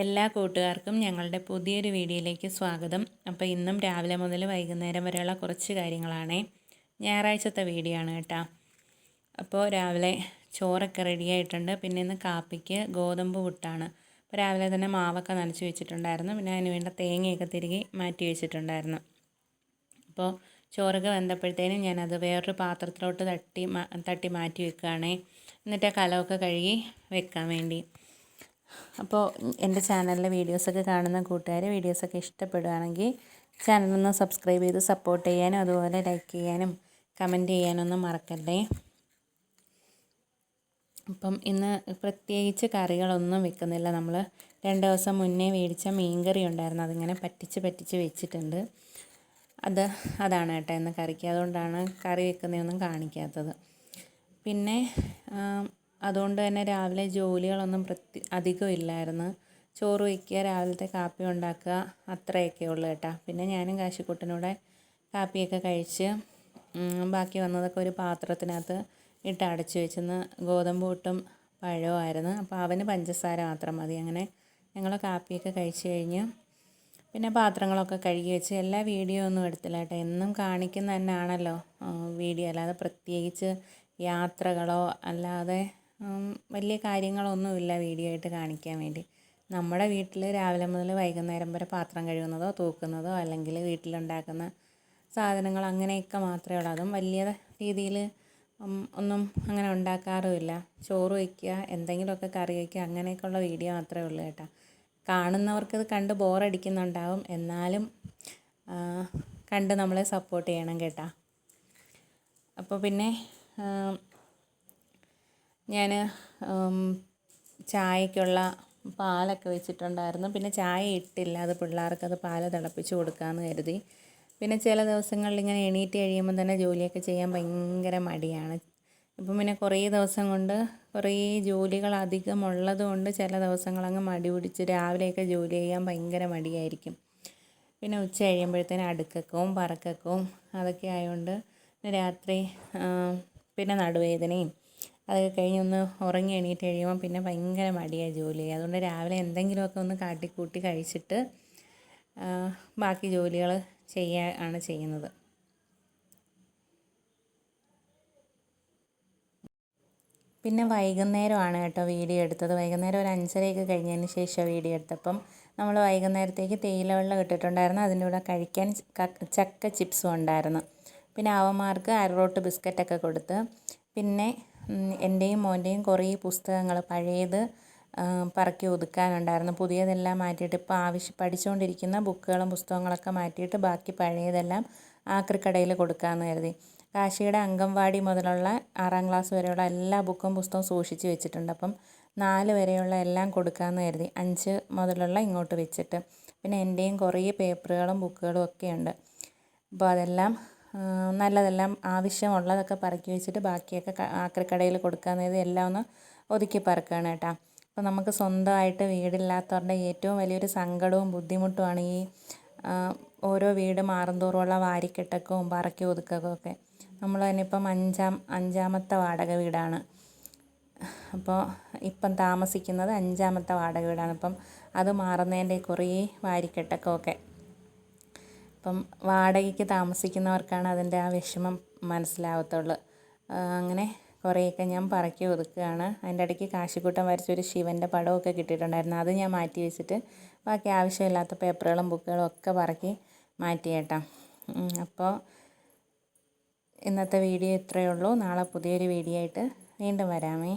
എല്ലാ കൂട്ടുകാർക്കും ഞങ്ങളുടെ പുതിയൊരു വീഡിയോയിലേക്ക് സ്വാഗതം. അപ്പോൾ ഇന്നും രാവിലെ മുതൽ വൈകുന്നേരം വരെയുള്ള കുറച്ച് കാര്യങ്ങളാണേ. ഞായറാഴ്ചത്തെ വീഡിയോ ആണ് കേട്ടോ. അപ്പോൾ രാവിലെ ചോറൊക്കെ റെഡിയായിട്ടുണ്ട്. പിന്നെ ഇന്ന് കാപ്പിക്ക് ഗോതമ്പ് പുട്ടാണ്. അപ്പോൾ രാവിലെ തന്നെ മാവൊക്കെ നനച്ച് വെച്ചിട്ടുണ്ടായിരുന്നു. പിന്നെ അതിന് വേണ്ട തേങ്ങയൊക്കെ തിരികെ മാറ്റി വെച്ചിട്ടുണ്ടായിരുന്നു. അപ്പോൾ ചോറൊക്കെ വെന്തപ്പോഴത്തേനും ഞാനത് വേറൊരു പാത്രത്തിലോട്ട് തട്ടി മാറ്റി വെക്കുകയാണേ. എന്നിട്ട് ആ കലമൊക്കെ കഴുകി വെക്കാൻ വേണ്ടി. അപ്പോൾ എൻ്റെ ചാനലിലെ വീഡിയോസൊക്കെ കാണുന്ന കൂട്ടുകാർ വീഡിയോസൊക്കെ ഇഷ്ടപ്പെടുകയാണെങ്കിൽ ചാനലൊന്ന് സബ്സ്ക്രൈബ് ചെയ്ത് സപ്പോർട്ട് ചെയ്യാനും അതുപോലെ ലൈക്ക് ചെയ്യാനും കമൻറ്റ് ചെയ്യാനൊന്നും മറക്കല്ലേ. അപ്പം ഇന്ന് പ്രത്യേകിച്ച് കറികളൊന്നും വെക്കുന്നില്ല. നമ്മൾ 2 ദിവസം മുന്നേ മേടിച്ച മീൻകറി ഉണ്ടായിരുന്നു. അതിങ്ങനെ പറ്റിച്ച് വെച്ചിട്ടുണ്ട്. അതാണ് കേട്ടോ ഇന്ന് കറിക്ക്. അതുകൊണ്ടാണ് കറി വെക്കുന്നതൊന്നും കാണിക്കാത്തത്. പിന്നെ അതുകൊണ്ട് തന്നെ രാവിലെ ജോലികളൊന്നും അധികം ഇല്ലായിരുന്നു. ചോറ് വയ്ക്കുക, രാവിലത്തെ കാപ്പി ഉണ്ടാക്കുക, അത്രയൊക്കെ ഉള്ളൂ കേട്ടോ. പിന്നെ ഞാനും കാശിക്കുട്ടനൂടെ കാപ്പിയൊക്കെ കഴിച്ച് ബാക്കി വന്നതൊക്കെ ഒരു പാത്രത്തിനകത്ത് ഇട്ട് അടച്ചു വെച്ചെന്ന്. ഗോതമ്പ് പുട്ടും പഴവുമായിരുന്നു. അപ്പോൾ അവന് പഞ്ചസാര മാത്രം മതി. അങ്ങനെ ഞങ്ങൾ കാപ്പിയൊക്കെ കഴിച്ച് കഴിഞ്ഞ് പിന്നെ പാത്രങ്ങളൊക്കെ കഴുകി വെച്ച്. എല്ലാ വീഡിയോ ഒന്നും എടുത്തില്ല കേട്ടോ. എന്നും കാണിക്കുന്ന തന്നെയാണല്ലോ വീഡിയോ. അല്ലാതെ പ്രത്യേകിച്ച് യാത്രകളോ അല്ലാതെ വലിയ കാര്യങ്ങളൊന്നുമില്ല വീഡിയോ ആയിട്ട് കാണിക്കാൻ വേണ്ടി. നമ്മുടെ വീട്ടിൽ രാവിലെ മുതൽ വൈകുന്നേരം വരെ പാത്രം കഴുകുന്നതോ തൂക്കുന്നതോ അല്ലെങ്കിൽ വീട്ടിലുണ്ടാക്കുന്ന സാധനങ്ങൾ അങ്ങനെയൊക്കെ മാത്രമേ ഉള്ളൂ. അതും വലിയ രീതിയിൽ ഒന്നും അങ്ങനെ ഉണ്ടാക്കാറുമില്ല. ചോറ് വയ്ക്കുക, എന്തെങ്കിലുമൊക്കെ കറി വയ്ക്കുക, അങ്ങനെയൊക്കെയുള്ള വീഡിയോ മാത്രമേ ഉള്ളൂ കേട്ടോ. കാണുന്നവർക്കത് കണ്ട് ബോറടിക്കുന്നുണ്ടാവും. എന്നാലും കണ്ട് നമ്മളെ സപ്പോർട്ട് ചെയ്യണം കേട്ടോ. അപ്പോൾ പിന്നെ ഞാൻ ചായക്കുള്ള പാലൊക്കെ വെച്ചിട്ടുണ്ടായിരുന്നു. പിന്നെ ചായ ഇട്ടില്ല. അത് പിള്ളേർക്കത് പാൽ തിളപ്പിച്ച് കൊടുക്കാമെന്ന് കരുതി. പിന്നെ ചില ദിവസങ്ങളിൽ ഇങ്ങനെ എണീറ്റ് കഴിയുമ്പോൾ തന്നെ ജോലിയൊക്കെ ചെയ്യാൻ ഭയങ്കര മടിയാണ്. ഇപ്പം പിന്നെ കുറേ ദിവസം കൊണ്ട് കുറേ ജോലികൾ അധികം ഉള്ളത് കൊണ്ട് ചില ദിവസങ്ങളങ്ങ് മടി പിടിച്ച് രാവിലെയൊക്കെ ജോലി ചെയ്യാൻ ഭയങ്കര മടിയായിരിക്കും. പിന്നെ ഉച്ച കഴിയുമ്പോഴത്തേനും അടുക്കക്കവും പറക്കക്കവും അതൊക്കെ ആയതുകൊണ്ട് രാത്രി പിന്നെ നടുവേദനയും അതൊക്കെ കഴിഞ്ഞൊന്ന് ഉറങ്ങി എണീറ്റ് കഴിയുമ്പോൾ പിന്നെ ഭയങ്കര മടിയായി ജോലി ചെയ്യുക. അതുകൊണ്ട് രാവിലെ എന്തെങ്കിലുമൊക്കെ ഒന്ന് കാട്ടിക്കൂട്ടി കഴിച്ചിട്ട് ബാക്കി ജോലികൾ ആണ് ചെയ്യുന്നത്. പിന്നെ വൈകുന്നേരമാണ് കേട്ടോ വീഡിയോ എടുത്തത്. വൈകുന്നേരം ഒരു 5:30 കഴിഞ്ഞതിന് ശേഷം വീഡിയോ എടുത്തപ്പം നമ്മൾ വൈകുന്നേരത്തേക്ക് തേയില വെള്ളം ഇട്ടിട്ടുണ്ടായിരുന്നു. അതിൻ്റെ കൂടെ കഴിക്കാൻ ചക്ക ചിപ്സും ഉണ്ടായിരുന്നു. പിന്നെ അവന്മാർക്ക് അരറോട്ട് ബിസ്ക്കറ്റൊക്കെ കൊടുത്ത്. പിന്നെ എൻ്റെയും മോൻ്റെയും കുറേ പുസ്തകങ്ങൾ പഴയത് പറക്കി ഒതുക്കാനുണ്ടായിരുന്നു. പുതിയതെല്ലാം മാറ്റിയിട്ട് ഇപ്പോൾ പഠിച്ചുകൊണ്ടിരിക്കുന്ന ബുക്കുകളും പുസ്തകങ്ങളൊക്കെ മാറ്റിയിട്ട് ബാക്കി പഴയതെല്ലാം ആക്രിക്കടയിൽ കൊടുക്കാമെന്ന് കരുതി. കാശിയുടെ അംഗൻവാടി മുതലുള്ള 6ാം ക്ലാസ് വരെയുള്ള എല്ലാ ബുക്കും പുസ്തകവും സൂക്ഷിച്ച് വെച്ചിട്ടുണ്ട്. അപ്പം 4 വരെയുള്ള എല്ലാം കൊടുക്കാമെന്ന് കരുതി. 5 മുതലുള്ള ഇങ്ങോട്ട് വെച്ചിട്ട്. പിന്നെ എൻ്റെയും കുറേ പേപ്പറുകളും ബുക്കുകളും ഒക്കെ ഉണ്ട്. അപ്പോൾ അതെല്ലാം നല്ലതെല്ലാം ആവശ്യമുള്ളതൊക്കെ പറക്കി വെച്ചിട്ട് ബാക്കിയൊക്കെ ആക്രിക്കടയിൽ കൊടുക്കാമെന്ന് കരുതി എല്ലാം ഒന്ന് ഒതുക്കി പറക്കുകയാണ് കേട്ടോ. അപ്പോൾ നമുക്ക് സ്വന്തമായിട്ട് വീടില്ലാത്തവരുടെ ഏറ്റവും വലിയൊരു സങ്കടവും ബുദ്ധിമുട്ടുമാണ് ഈ ഓരോ വീട് മാറുന്തോറുമുള്ള വാരിക്കെട്ടക്കവും പറക്കി ഒതുക്കമൊക്കെ. നമ്മൾ തന്നെ ഇപ്പം അഞ്ചാമത്തെ വാടക വീടാണ്. അപ്പോൾ ഇപ്പം താമസിക്കുന്നത് 5ാമത്തെ വാടക വീടാണ്. അപ്പം അത് മാറുന്നതിൻ്റെ കുറേ വാരിക്കെട്ടക്കമൊക്കെ. അപ്പം വാടകയ്ക്ക് താമസിക്കുന്നവർക്കാണ് അതിൻ്റെ ആ വിഷമം മനസ്സിലാവത്തുള്ളൂ. അങ്ങനെ കുറേയൊക്കെ ഞാൻ പറക്കി ഒതുക്കുകയാണ്. അതിൻ്റെ ഇടയ്ക്ക് കാശിക്കുട്ടൻ വരച്ചൊരു ശിവൻ്റെ പടമൊക്കെ കിട്ടിയിട്ടുണ്ടായിരുന്നു. അത് ഞാൻ മാറ്റി വെച്ചിട്ട് ബാക്കി ആവശ്യമില്ലാത്ത പേപ്പറുകളും ബുക്കുകളും ഒക്കെ പറക്കി മാറ്റി കേട്ടോ. അപ്പോൾ ഇന്നത്തെ വീഡിയോ ഇത്രയേ ഉള്ളൂ. നാളെ പുതിയൊരു വീഡിയോ ആയിട്ട് വീണ്ടും വരാമേ.